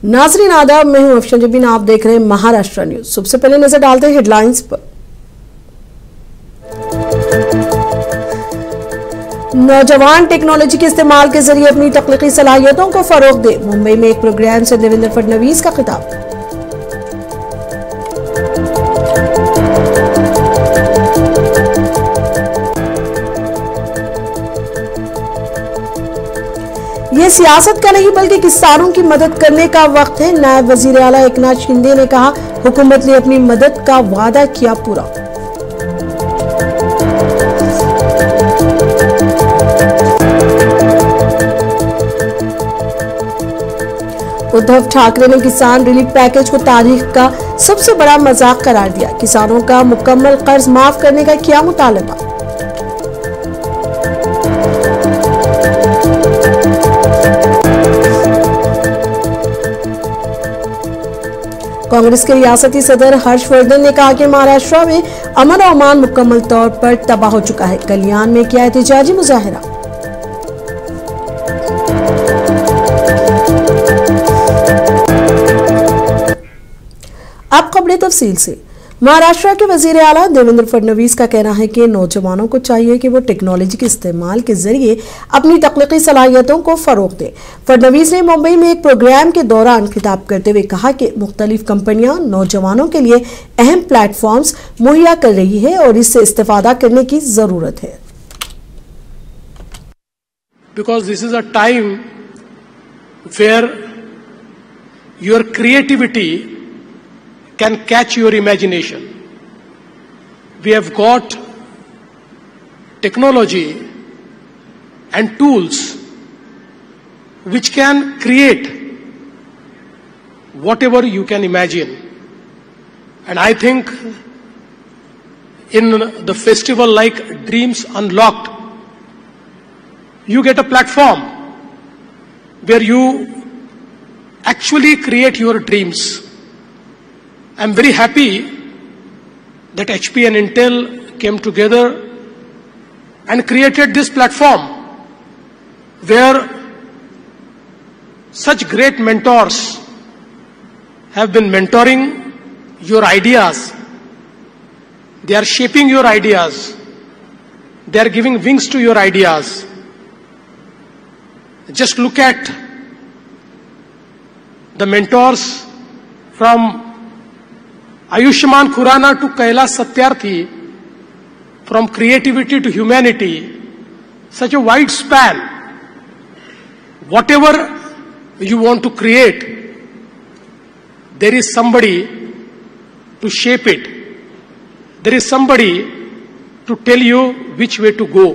नाजरीन आदाब, मैं हूं अफशन जबीन। आप देख रहे हैं महाराष्ट्र न्यूज। सबसे पहले नजर डालते हैं हेडलाइंस पर। नौजवान टेक्नोलॉजी के इस्तेमाल के जरिए अपनी तख्लीकी सलाहियतों को फरोग दे। मुंबई में एक प्रोग्राम से देवेंद्र फडणवीस का खिताब। ये सियासत का नहीं बल्कि किसानों की मदद करने का वक्त है। नायब वजीर आला एकनाथ शिंदे ने कहा, हुकूमत ने अपनी मदद का वादा किया पूरा। उद्धव ठाकरे ने किसान रिलीफ पैकेज को तारीख का सबसे बड़ा मजाक करार दिया। किसानों का मुकम्मल कर्ज माफ करने का किया मुतालबा। कांग्रेस के रियासती सदर हर्षवर्धन ने कहा कि महाराष्ट्र में अमन और अमान मुकम्मल तौर पर तबाह हो चुका है। कल्याण में किया एहतजाजी मुजाहिरा। अब खबरें तफसील से। महाराष्ट्र के वजीर आला देवेंद्र फडणवीस का कहना है कि नौजवानों को चाहिए कि वो टेक्नोलॉजी के इस्तेमाल के जरिए अपनी तख्लीकी सलाहियतों को फरोग दें। फडणवीस ने मुंबई में एक प्रोग्राम के दौरान खिताब करते हुए कहा कि मुख्तलिफ कंपनियां नौजवानों के लिए अहम प्लेटफॉर्म्स मुहैया कर रही है और इससे इस्तेफादा करने की जरूरत है। Because this is a time where your creativity can catch your imagination. We have got technology and tools which can create whatever you can imagine. And I think in the festival like Dreams Unlocked, you get a platform where you actually create your dreams. I'm very happy that HP and Intel came together and created this platform where such great mentors have been mentoring your ideas. They are shaping your ideas. They are giving wings to your ideas. Just look at the mentors from Ayushman Khurrana to Kailash Satyarthi, from creativity to humanity, such a wide span. Whatever you want to create, there is somebody to shape it. There is somebody to tell you which way to go.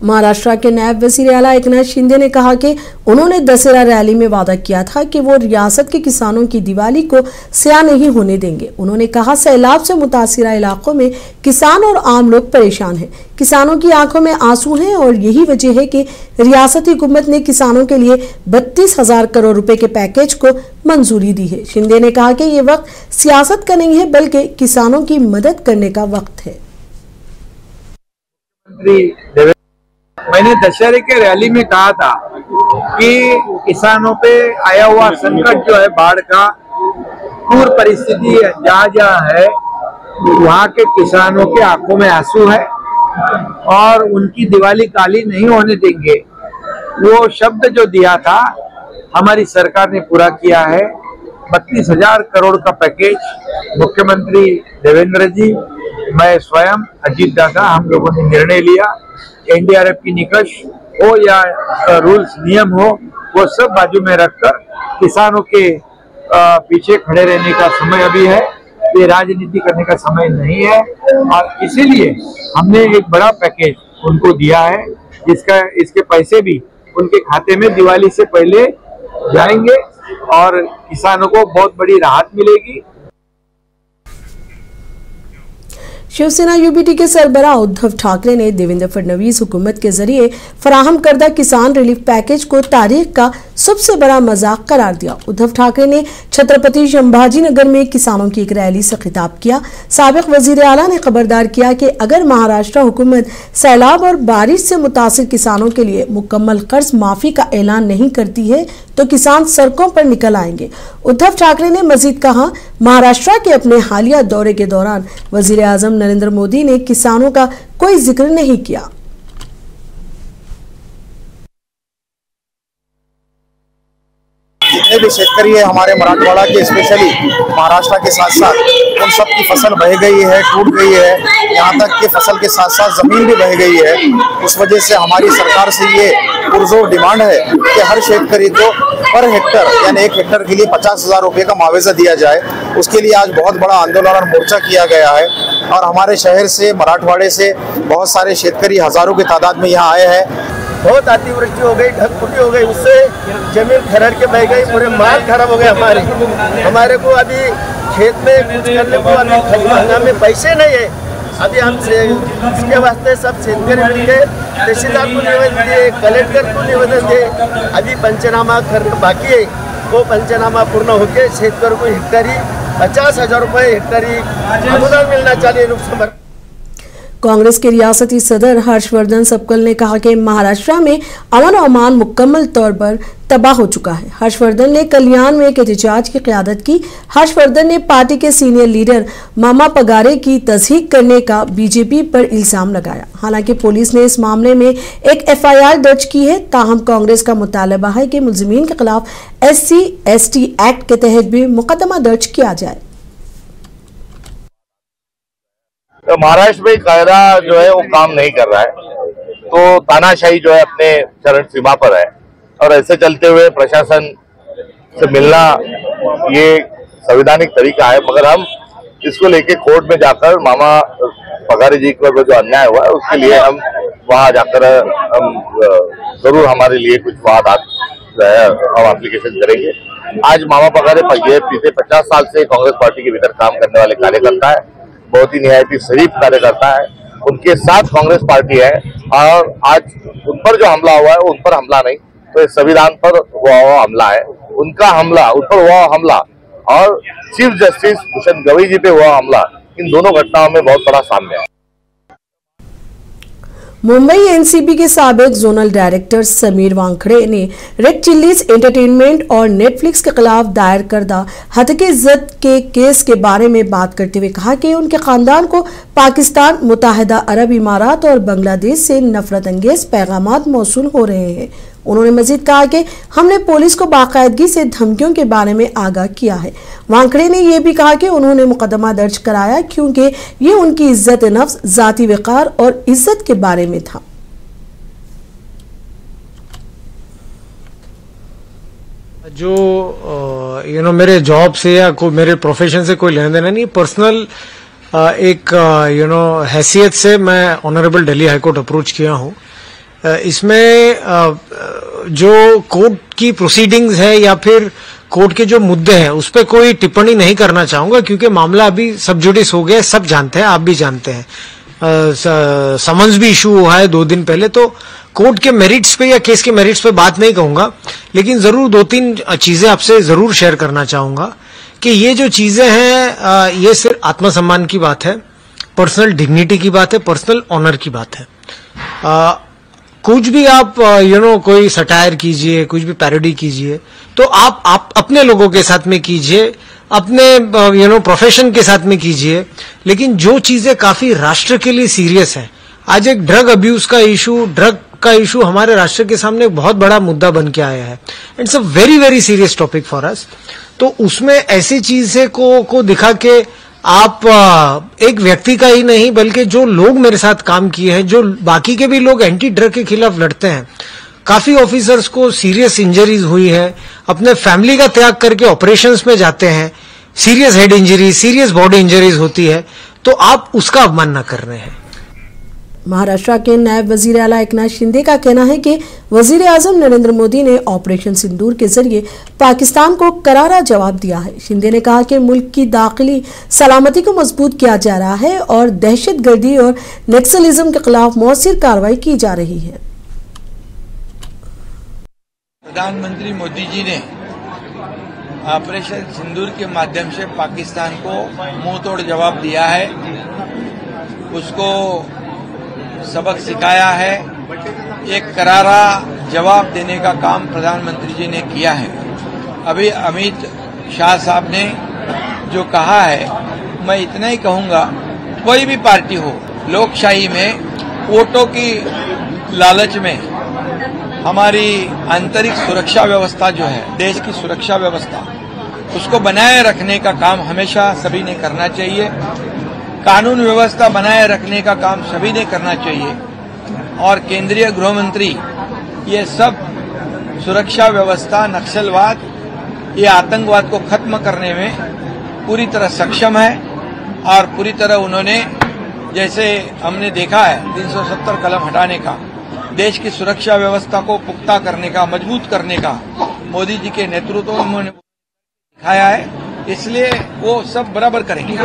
Maharashtra के नायब वजीर आला एकनाथ शिंदे ने कहा कि उन्होंने Dussehra rally में वादा किया था कि वो रियासत के किसानों की दिवाली को स्याह नहीं होने देंगे। उन्होंने कहा, सैलाब से मुतासिरा इलाकों में किसान और आम लोग परेशान हैं। किसानों की आंखों में आंसू हैं और यही वजह है कि रियासती हुकूमत ने किसानों के लिए 32,000 करोड़ रुपए के पैकेज को मंजूरी दी है। शिंदे ने कहा कि ये वक्त सियासत का नहीं है बल्कि किसानों की मदद करने का वक्त है। मैंने दशहरे के रैली में कहा था कि किसानों पे आया हुआ संकट जो है बाढ़ का, पूर्ण परिस्थिति जहाँ जहाँ है वहाँ के किसानों के आंखों में आंसू है और उनकी दिवाली काली नहीं होने देंगे। वो शब्द जो दिया था हमारी सरकार ने पूरा किया है। 32,000 करोड़ का पैकेज मुख्यमंत्री देवेंद्र जी, मैं स्वयं, अजीत दादा, हम लोगों ने निर्णय लिया। एनडीआरएफ की निकष हो या रूल्स नियम हो, वो सब बाजू में रखकर किसानों के पीछे खड़े रहने का समय अभी है। ये राजनीति करने का समय नहीं है और इसीलिए हमने एक बड़ा पैकेज उनको दिया है, इसके पैसे भी उनके खाते में दिवाली से पहले जाएंगे और किसानों को बहुत बड़ी राहत मिलेगी। शिवसेना यूबीटी के सरबराह उद्धव ठाकरे ने देवेंद्र फडणवीस हुकूमत के जरिए फराहम करदा किसान रिलीफ पैकेज को तारीख का सबसे बड़ा मजाक करार दिया। उद्धव ठाकरे ने छत्रपति संभाजीनगर में किसानों की एक रैली से खिताब किया। साबिक वजीर आला ने खबरदार किया कि अगर महाराष्ट्र हुकूमत सैलाब और बारिश से मुतासिर किसानों के लिए मुकम्मल कर्ज माफी का ऐलान नहीं करती है तो किसान सड़कों पर निकल आएंगे। उद्धव ठाकरे ने मजीद कहा, महाराष्ट्र के अपने हालिया दौरे के दौरान वजीर आजम नरेंद्र मोदी ने किसानों का कोई जिक्र नहीं किया। जितने भी शेतकरी है हमारे मराठवाड़ा के, स्पेशली महाराष्ट्र के साथ साथ, उन सब की फसल बह गई है, टूट गई है। यहाँ तक कि फसल के साथ साथ जमीन भी बह गई है। उस वजह से हमारी सरकार से ये पुरजोर डिमांड है कि हर शेतकरी को पर हेक्टर यानी 1 हेक्टर के लिए 50,000 रुपये का मुआवजा दिया जाए। उसके लिए आज बहुत बड़ा आंदोलन और मोर्चा किया गया है और हमारे शहर से, मराठवाड़े से बहुत सारे शेतकरी हजारों की तादाद में यहाँ आए हैं। बहुत अतिवृष्टि हो गई, ढकफुटी हो गई, उससे जमीन खरड़ के बह गई, पूरे माल खराब हो गए। हमारे को अभी खेत में कुछ करने को अभी खरीदना में पैसे नहीं है। अभी हम इसके वास्ते सब शेतकरी मिलके तहसीलदार को निवेदन दिए, कलेक्टर को निवेदन दिए। अभी पंचनामा करना बाकी है, वो पंचनामा पूर्ण होकर शेतकरी को हेक्टरी 50,000 रुपये हेक्टरी अनुदान मिलना चाहिए। नुकसान कांग्रेस के रियासती सदर हर्षवर्धन सबकल ने कहा कि महाराष्ट्र में अमन और अमान मुकम्मल तौर पर तबाह हो चुका है। हर्षवर्धन ने कल्याण में एक एहतजाज की क़यादत की। हर्षवर्धन ने पार्टी के सीनियर लीडर मामा पगारे की तस्दीक करने का बीजेपी पर इल्जाम लगाया। हालांकि पुलिस ने इस मामले में एक FIR दर्ज की है। ताहम कांग्रेस का मुतालबा है कि मुलजिमीन के खिलाफ SC/ST एक्ट के तहत भी मुकदमा दर्ज किया जाए। तो महाराष्ट्र में कायदा जो है वो काम नहीं कर रहा है, तो तानाशाही जो है अपने चरण सीमा पर है और ऐसे चलते हुए प्रशासन से मिलना ये संवैधानिक तरीका है। मगर हम इसको लेके कोर्ट में जाकर मामा पगारे जी को जो अन्याय हुआ है उसके लिए हम वहां जाकर हम जरूर हमारे लिए कुछ बात जो है हम एप्लीकेशन करेंगे। आज मामा पगारे पिछले 50 साल से कांग्रेस पार्टी के भीतर काम करने वाले कार्यकर्ता है, बहुत ही निहायती शरीफ कार्यकर्ता है। उनके साथ कांग्रेस पार्टी है और आज उन पर जो हमला हुआ है उन पर हमला नहीं, तो संविधान पर हुआ हमला है। उनका हमला, उन पर हुआ हमला और चीफ जस्टिस भूषण गवई जी पे हुआ हमला, इन दोनों घटनाओं में बहुत बड़ा साम्य है। मुंबई एनसीबी के साबिक जोनल डायरेक्टर समीर वानखेड़े ने रेड चिल्लीज एंटरटेनमेंट और नेटफ्लिक्स के खिलाफ दायर करदा हत्या इज्जत के केस के बारे में बात करते हुए कहा कि उनके खानदान को पाकिस्तान, मुत्तहिदा अरब इमारात और बांग्लादेश से नफरत अंगेज पैगामात मौसूल हो रहे हैं। उन्होंने मजीद कहा कि हमने पुलिस को बाकायदगी से धमकियों के बारे में आगाह किया है। वानखेड़े ने यह भी कहा कि उन्होंने मुकदमा दर्ज कराया क्योंकि ये उनकी इज्जत नफ्स, जाती वक़ार और इज्जत के बारे में था। जो मेरे जॉब से या मेरे प्रोफेशन से कोई लेना देना नहीं, पर्सनल एक हैसियत से मैं ऑनरेबल दिल्ली हाईकोर्ट अप्रोच किया हूँ। इसमें जो कोर्ट की प्रोसीडिंग्स है या फिर कोर्ट के जो मुद्दे हैं उस पर कोई टिप्पणी नहीं करना चाहूंगा क्योंकि मामला अभी सब जुडिस हो गया, सब जानते हैं, आप भी जानते हैं। समन्स भी इशू हुआ है 2 दिन पहले, तो कोर्ट के मेरिट्स पे या केस के मेरिट्स पे बात नहीं कहूंगा, लेकिन जरूर 2-3 चीजें आपसे जरूर शेयर करना चाहूंगा कि ये जो चीजें हैं ये सिर्फ आत्मसम्मान की बात है, पर्सनल डिग्निटी की बात है, पर्सनल ऑनर की बात है। कुछ भी आप कोई सटायर कीजिए, कुछ भी पैरोडी कीजिए, तो आप अपने लोगों के साथ में कीजिए, अपने प्रोफेशन के साथ में कीजिए, लेकिन जो चीजें काफी राष्ट्र के लिए सीरियस है, आज एक ड्रग अब्यूज का इशू हमारे राष्ट्र के सामने एक बहुत बड़ा मुद्दा बन के आया है। It's a very very serious topic for us. तो उसमें ऐसी चीजें को दिखा के आप एक व्यक्ति का ही नहीं बल्कि जो लोग मेरे साथ काम किए हैं, जो बाकी के भी लोग एंटी ड्रग के खिलाफ लड़ते हैं, काफी ऑफिसर्स को सीरियस इंजरीज हुई है, अपने फैमिली का त्याग करके ऑपरेशंस में जाते हैं, serious head injuries, serious body injuries होती है, तो आप उसका अपमान न कर रहे हैं। महाराष्ट्र के नायब वजीर आला एकनाथ शिंदे का कहना है कि वजीर आजम नरेंद्र मोदी ने ऑपरेशन सिंदूर के जरिए पाकिस्तान को करारा जवाब दिया है। शिंदे ने कहा कि मुल्क की दाखिली सलामती को मजबूत किया जा रहा है और दहशतगर्दी और नक्सलिज्म के खिलाफ मौसर कार्रवाई की जा रही है। प्रधानमंत्री मोदी जी ने ऑपरेशन सिंदूर के माध्यम से पाकिस्तान को मुंह तोड़ जवाब दिया है, उसको सबक सिखाया है। एक करारा जवाब देने का काम प्रधानमंत्री जी ने किया है। अभी अमित शाह साहब ने जो कहा है, मैं इतना ही कहूंगा, कोई भी पार्टी हो, लोकशाही में वोटों की लालच में हमारी आंतरिक सुरक्षा व्यवस्था जो है, देश की सुरक्षा व्यवस्था, उसको बनाए रखने का काम हमेशा सभी ने करना चाहिए। कानून व्यवस्था बनाए रखने का काम सभी ने करना चाहिए और केंद्रीय गृह मंत्री ये सब सुरक्षा व्यवस्था, नक्सलवाद, ये आतंकवाद को खत्म करने में पूरी तरह सक्षम है और पूरी तरह उन्होंने, जैसे हमने देखा है 370 कलम हटाने का, देश की सुरक्षा व्यवस्था को पुख्ता करने का, मजबूत करने का मोदी जी के नेतृत्व में उन्होंने दिखाया है, इसलिए वो सब बराबर करेंगे।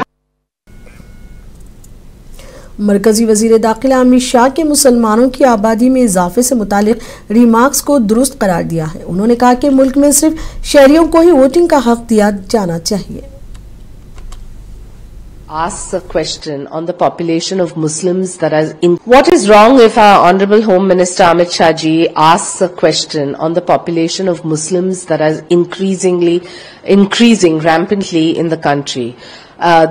मरकजी वजीर दाखिला अमित शाह के मुसलमानों की आबादी में इजाफे से मुतालिक रिमार्क्स को दुरुस्त करार दिया है। उन्होंने कहा कि मुल्क में सिर्फ शहरियों को ही वोटिंग का हक दिया जाना चाहिए। Asks a question on the population of Muslims that is in. What is wrong if our Honorable Home Minister Amit Shah ji asks a question on the population of Muslims that is increasing rampantly in the country?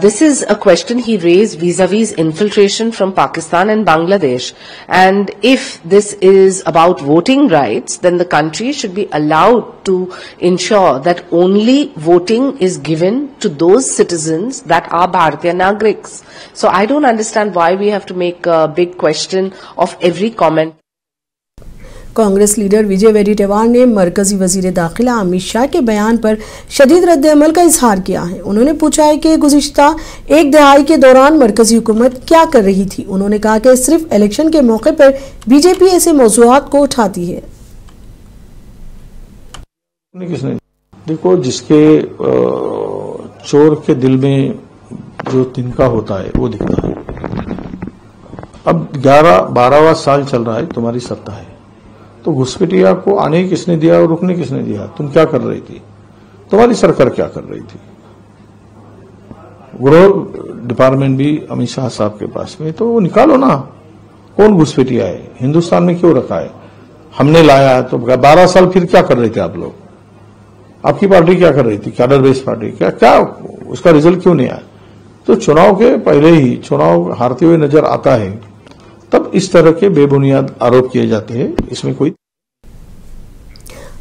This is a question he raised vis-a-vis infiltration from Pakistan and Bangladesh. And if this is about voting rights, then the country should be allowed to ensure that only voting is given to those citizens that are Bharatiya Nagriks. So I don't understand why we have to make a big question of every comment. Congress leader Vijay Wadettiwar ने मरकजी वजीर दाखिला अमित शाह के बयान पर शदीद रद्द-ए-अमल का इजहार किया है। उन्होंने पूछा है कि गुज़िश्ता एक दहाई के दौरान मरकजी हुकूमत क्या कर रही थी। उन्होंने कहा कि सिर्फ इलेक्शन के मौके पर बीजेपी ऐसे मौज़ूआत को उठाती है। किसने देखो, जिसके चोर के दिल में जो तिनका होता है वो दिखता है। अब 11-12वां साल चल रहा है, तुम्हारी सत्ता है, तो घुसपैठिया को आने किसने दिया और रुकने किसने दिया? तुम क्या कर रही थी? तुम्हारी सरकार क्या कर रही थी? गृह डिपार्टमेंट भी अमित शाह साहब के पास में, तो वो निकालो ना, कौन घुसपैठिया है? हिंदुस्तान में क्यों रखा है? हमने लाया है तो 12 साल फिर क्या कर रहे थे आप लोग? आपकी पार्टी क्या कर रही थी? कैडर बेस्ड पार्टी क्या उसका रिजल्ट क्यों नहीं आया? तो चुनाव के पहले ही चुनाव हारते हुए नजर आता है, तब इस तरह के बेबुनियाद आरोप किए जाते हैं। इसमें कोई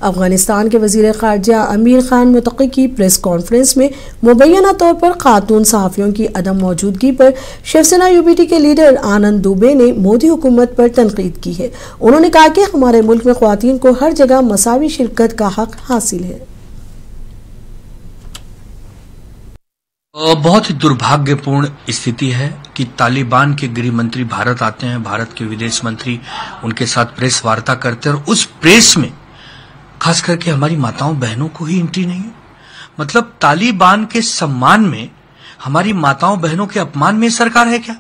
अफगानिस्तान के वजीर खारजा अमीर खान मुतक़ी की प्रेस कॉन्फ्रेंस में मुबैना तौर पर खातून सहाफ़ियों की अदम मौजूदगी पर शिवसेना यूपीटी के लीडर आनंद दुबे ने मोदी हुकूमत पर तनकीद की है। उन्होंने कहा कि हमारे मुल्क में ख़वातीन को हर जगह मसावी शिरकत का हक हासिल है। बहुत ही दुर्भाग्यपूर्ण स्थिति है कि तालिबान के गृह मंत्री भारत आते हैं, भारत के विदेश मंत्री उनके साथ प्रेस वार्ता करते हैं और उस प्रेस में खास करके हमारी माताओं बहनों को ही एंट्री नहीं है। मतलब तालिबान के सम्मान में, हमारी माताओं बहनों के अपमान में सरकार है क्या?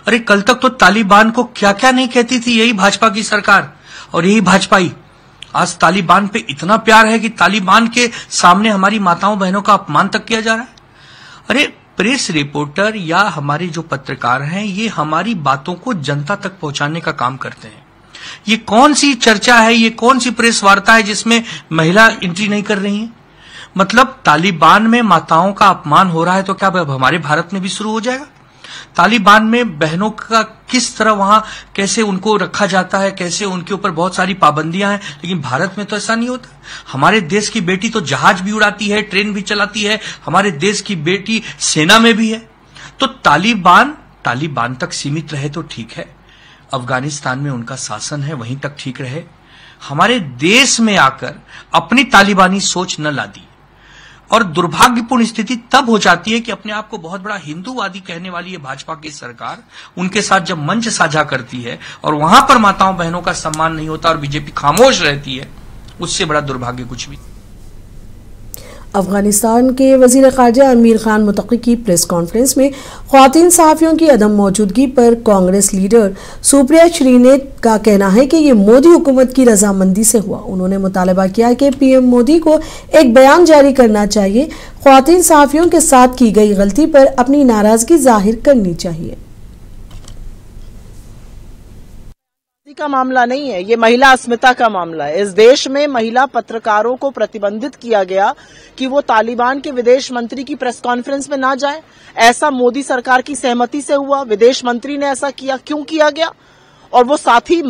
अरे कल तक तो तालिबान को क्या क्या नहीं कहती थी यही भाजपा की सरकार और यही भाजपाई। आज तालिबान पे इतना प्यार है कि तालिबान के सामने हमारी माताओं बहनों का अपमान तक किया जा रहा है। अरे प्रेस रिपोर्टर या हमारे जो पत्रकार हैं, ये हमारी बातों को जनता तक पहुंचाने का काम करते हैं। ये कौन सी चर्चा है, ये कौन सी प्रेस वार्ता है जिसमें महिला एंट्री नहीं कर रही है? मतलब तालिबान में माताओं का अपमान हो रहा है तो क्या अब हमारे भारत में भी शुरू हो जाएगा? तालिबान में बहनों का किस तरह वहां कैसे उनको रखा जाता है, कैसे उनके ऊपर बहुत सारी पाबंदियां हैं, लेकिन भारत में तो ऐसा नहीं होता। हमारे देश की बेटी तो जहाज भी उड़ाती है, ट्रेन भी चलाती है, हमारे देश की बेटी सेना में भी है। तो तालिबान तक सीमित रहे तो ठीक है, अफगानिस्तान में उनका शासन है वहीं तक ठीक रहे। हमारे देश में आकर अपनी तालिबानी सोच न ला दी। और दुर्भाग्यपूर्ण स्थिति तब हो जाती है कि अपने आप को बहुत बड़ा हिंदूवादी कहने वाली ये भाजपा की सरकार उनके साथ जब मंच साझा करती है और वहां पर माताओं बहनों का सम्मान नहीं होता और बीजेपी खामोश रहती है, उससे बड़ा दुर्भाग्य कुछ भी। अफगानिस्तान के वजीर खारजा अमीर खान मुतकी की प्रेस कॉन्फ्रेंस में ख्वातीन सहाफ़ियों की अदम मौजूदगी पर कांग्रेस लीडर सुप्रिया श्रीनेत का कहना है कि ये मोदी हुकूमत की रजामंदी से हुआ। उन्होंने मुतालबा किया कि पीएम मोदी को एक बयान जारी करना चाहिए, ख्वातीन सहाफ़ियों के साथ की गई गलती पर अपनी नाराजगी जाहिर करनी चाहिए। का मामला नहीं है, ये महिला अस्मिता का मामला है। इस देश में महिला पत्रकारों को प्रतिबंधित किया गया कि वो तालिबान के विदेश मंत्री की प्रेस कॉन्फ्रेंस में ना जाएं। ऐसा मोदी सरकार की सहमति से हुआ, विदेश मंत्री ने ऐसा किया, क्यों किया गया? और वो साथी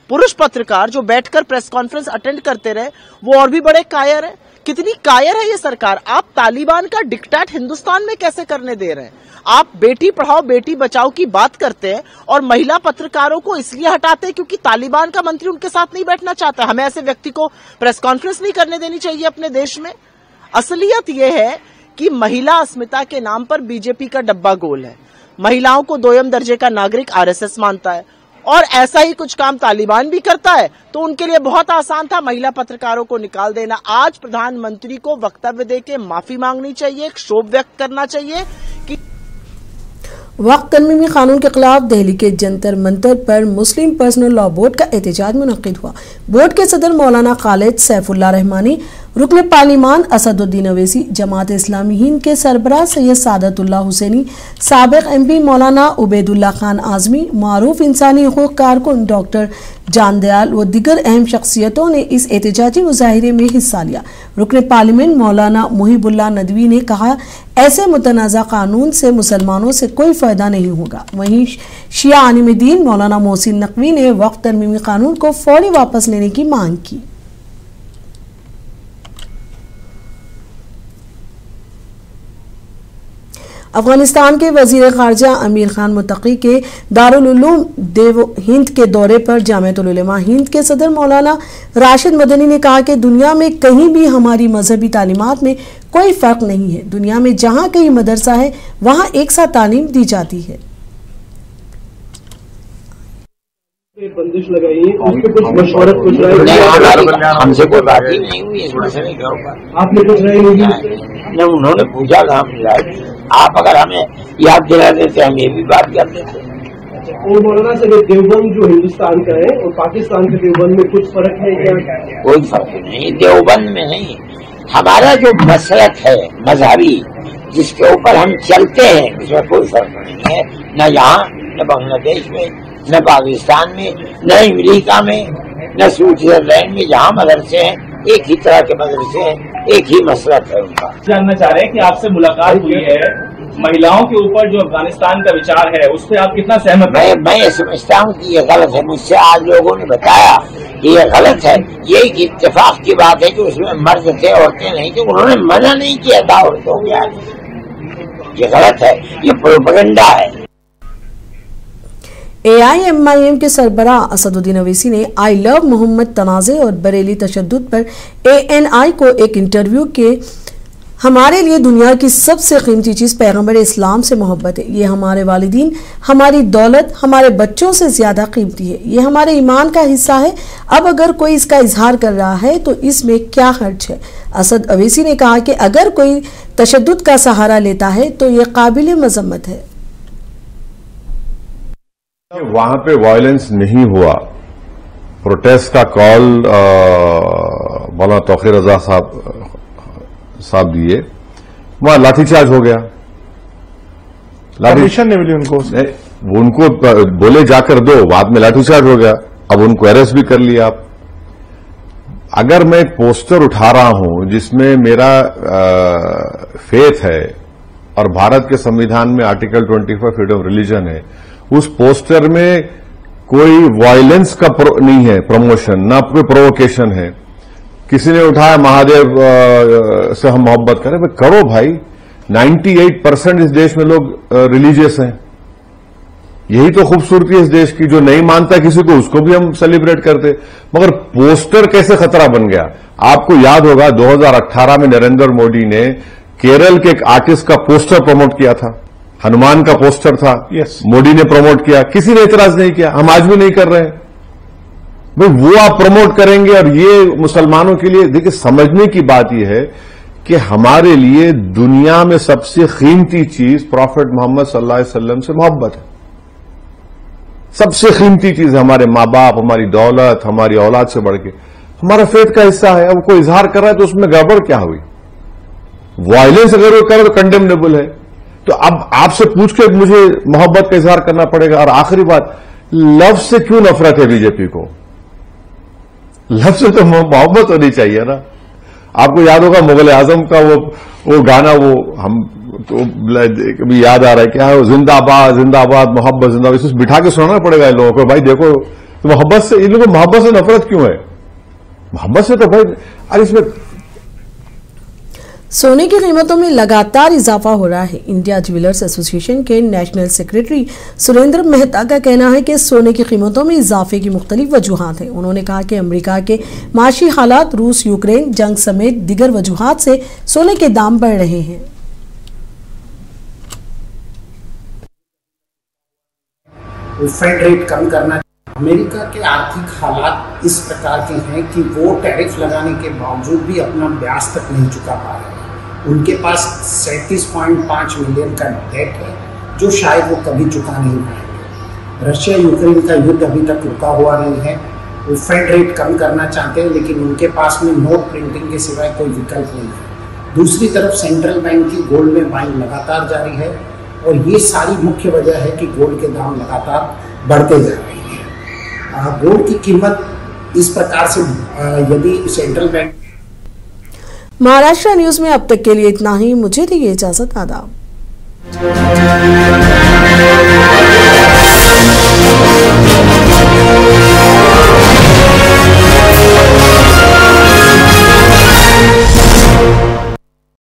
पुरुष पत्रकार जो बैठकर प्रेस कॉन्फ्रेंस अटेंड करते रहे, वो और भी बड़े कायर है। कितनी कायर है ये सरकार? आप तालिबान का डिक्टेट हिंदुस्तान में कैसे करने दे रहे हैं? आप बेटी पढ़ाओ बेटी बचाओ की बात करते हैं और महिला पत्रकारों को इसलिए हटाते हैं क्योंकि तालिबान का मंत्री उनके साथ नहीं बैठना चाहता। हमें ऐसे व्यक्ति को प्रेस कॉन्फ्रेंस नहीं करने देनी चाहिए अपने देश में। असलियत यह है कि महिला अस्मिता के नाम पर बीजेपी का डब्बा गोल है। महिलाओं को दोयम दर्जे का नागरिक आरएसएस मानता है और ऐसा ही कुछ काम तालिबान भी करता है, तो उनके लिए बहुत आसान था महिला पत्रकारों को निकाल देना। आज प्रधानमंत्री को वक्तव्य देके माफी मांगनी चाहिए, क्षोभ व्यक्त करना चाहिए कि वक्त तरमीमी कानून के खिलाफ दिल्ली के जंतर मंतर पर मुस्लिम पर्सनल लॉ बोर्ड का एहतजाज मुनक्किद हुआ। बोर्ड के सदर मौलाना खालिद सैफुल्लाह रहमानी, रुकन पार्लिमान असदुद्दीन अवैसी, जमात इस्लामी हिंद के सरबराह सैयद सादतुल्लाह हुसैनी, साबिक एमपी मौलाना उबैदुल्लाह खान आजमी, मारूफ इंसानी हुकूक कारकुन डॉक्टर जानदयाल व दिगर अहम शख्सियतों ने इस एहतजाजी मुजाहिरे में हिस्सा लिया। रुकन पार्लियामेंट मौलाना मुहिबुल्लाह नदवी ने कहा, ऐसे मुतनाज़ा कानून से मुसलमानों से कोई फायदा नहीं होगा। वहीं शिया आलिम-ए-दीन मौलाना मोहसिन नकवी ने वक्त तरमीमी कानून को फौरी वापस लेने की मांग की। अफगानिस्तान के वजीर खारजा अमीर खान मुतकी के दारुल उलूम देवबंद के दौरे पर जामियतुल उलमा हिंद के सदर मौलाना राशिद मदनी ने कहा कि दुनिया में कहीं भी हमारी मजहबी तालीमात में कोई फर्क नहीं है। दुनिया में जहाँ कहीं मदरसा है वहाँ एक साथ तालीम दी जाती है। बंदिश लगाई है, उसके कुछ मशवरत कुछ राय हमसे कोई बात ही नहीं हुई इस मसले के ऊपर। आपने कुछ राय नहीं? उन्होंने पूछा था हम, आप अगर हमें याद दिला देते हम ये भी बात कर देते। और मौलाना से देवबंद जो हिंदुस्तान का है और पाकिस्तान के देवबंद में कुछ फर्क है क्या? कोई फर्क नहीं, देवबंद में नहीं। हमारा जो मसलक है मजहबी जिसके ऊपर हम चलते हैं उसमें कोई फर्क नहीं है, न यहाँ न बांग्लादेश में न पाकिस्तान में न अमेरिका में न स्विट्जरलैंड में। जहाँ मदरसे हैं एक ही तरह के मदरसे हैं, एक ही मसलक है उनका। जानना चाह रहे हैं कि आपसे मुलाकात हुई है, महिलाओं के ऊपर जो अफगानिस्तान का विचार है उस पर आप कितना सहमत हैं? मैं ये समझता हूँ कि ये गलत है। मुझसे आज लोगों ने बताया कि ये गलत है। ये एक इत्तेफाक की बात है कि उसमें मर्द थे औरतें नहीं थे, उन्होंने मना नहीं किया था औरतों के आगे। ये गलत है, ये प्रोपेगेंडा है। AIMIM के सरबराह असदुद्दीन अवैसी ने आई लव मोहम्मद तनाज़े और बरेली तशद्दुद पर ANI को एक इंटरव्यू के हमारे लिए दुनिया की सबसे कीमती चीज़ पैगंबर इस्लाम से मोहब्बत है। ये हमारे वालिदीन, हमारी दौलत, हमारे बच्चों से ज़्यादा कीमती है। ये हमारे ईमान का हिस्सा है। अब अगर कोई इसका इजहार कर रहा है तो इसमें क्या हर्ज है? असद अवैसी ने कहा कि अगर कोई तशद्दुद का सहारा लेता है तो ये काबिल मजम्मत है। वहां पे वायलेंस नहीं हुआ। प्रोटेस्ट का कॉल मौलाना तौकीर रजा साहब दिए, वहां लाठीचार्ज हो गया। परमिशन नहीं मिली उनको, उनको बोले जाकर दो, बाद में लाठीचार्ज हो गया। अब उनको अरेस्ट भी कर लिया। आप अगर मैं एक पोस्टर उठा रहा हूं जिसमें मेरा फेथ है और भारत के संविधान में आर्टिकल 25 फ्रीडम ऑफ रिलीजन है, उस पोस्टर में कोई वायलेंस का नहीं है प्रमोशन, ना कोई प्रोवोकेशन है। किसी ने उठाया महादेव से हम मोहब्बत करें, भाई करो भाई। 98% इस देश में लोग रिलीजियस हैं। यही तो खूबसूरती है इस देश की। जो नहीं मानता किसी को उसको भी हम सेलिब्रेट करते। मगर पोस्टर कैसे खतरा बन गया? आपको याद होगा 2018 में नरेंद्र मोदी ने केरल के एक आर्टिस्ट का पोस्टर प्रमोट किया था, हनुमान का पोस्टर था। मोदी ने प्रमोट किया, किसी ने एतराज नहीं किया। हम आज भी नहीं कर रहे हैं भाई, वो आप प्रमोट करेंगे। और ये मुसलमानों के लिए देखिए, समझने की बात यह है कि हमारे लिए दुनिया में सबसे कीमती चीज प्रॉफेट मोहम्मद सल्लल्लाहु अलैहि वसल्लम से मोहब्बत है। सबसे कीमती चीज है हमारे माँ बाप, हमारी दौलत, हमारी औलाद से बढ़ के हमारा फेथ का हिस्सा है। अब कोई इजहार कर रहा है तो उसमें गड़बड़ क्या हुई? वायलेंस अगर वो करे तो कंडेमनेबल है। तो अब आपसे पूछ के मुझे मोहब्बत का इजहार करना पड़ेगा। और आखिरी बात, लव से क्यों नफरत है बीजेपी को? लव से तो मोहब्बत होनी चाहिए ना। आपको याद होगा मुगल आजम का वो गाना, वो हम तो कभी याद आ रहा है क्या है, जिंदाबाद जिंदाबाद मोहब्बत जिंदाबाद। इसे बिठा के सुनाना पड़ेगा इन लोगों को। भाई देखो, तो मोहब्बत से, इन लोगों को मोहब्बत से नफरत क्यों है? मोहब्बत से तो भाई, अरे इसमें सोने की कीमतों में लगातार इजाफा हो रहा है। इंडिया ज्वेलर्स एसोसिएशन के नेशनल सेक्रेटरी सुरेंद्र मेहता का कहना है कि सोने की कीमतों में इजाफे की मुख्तलिफ वजूहात हैं। उन्होंने कहा कि अमेरिका के माशी हालात, रूस यूक्रेन जंग समेत दीगर वजूहात से सोने के दाम बढ़ रहे हैं। फेड रेट कम करना। अमेरिका के आर्थिक हालात इस प्रकार के हैं कि वो टैरिफ लगाने के बावजूद भी अपना ब्याज तक नहीं चुका पा रहे हैं। उनके पास 37.5 मिलियन का डेट है जो शायद वो कभी चुका नहीं पाएंगे। रशिया यूक्रेन का युद्ध अभी तक रुका हुआ नहीं है। वो फेड रेट कम करना चाहते हैं, लेकिन उनके पास में नोट प्रिंटिंग के सिवाय कोई विकल्प नहीं है। दूसरी तरफ सेंट्रल बैंक की गोल्ड में बाइंग लगातार जारी है और ये सारी मुख्य वजह है कि गोल्ड के दाम लगातार बढ़ते जा रहे हैं। गोल्ड की कीमत इस प्रकार से यदि सेंट्रल बैंक। महाराष्ट्र न्यूज में अब तक के लिए इतना ही। मुझे दी इजाजत। आदाब।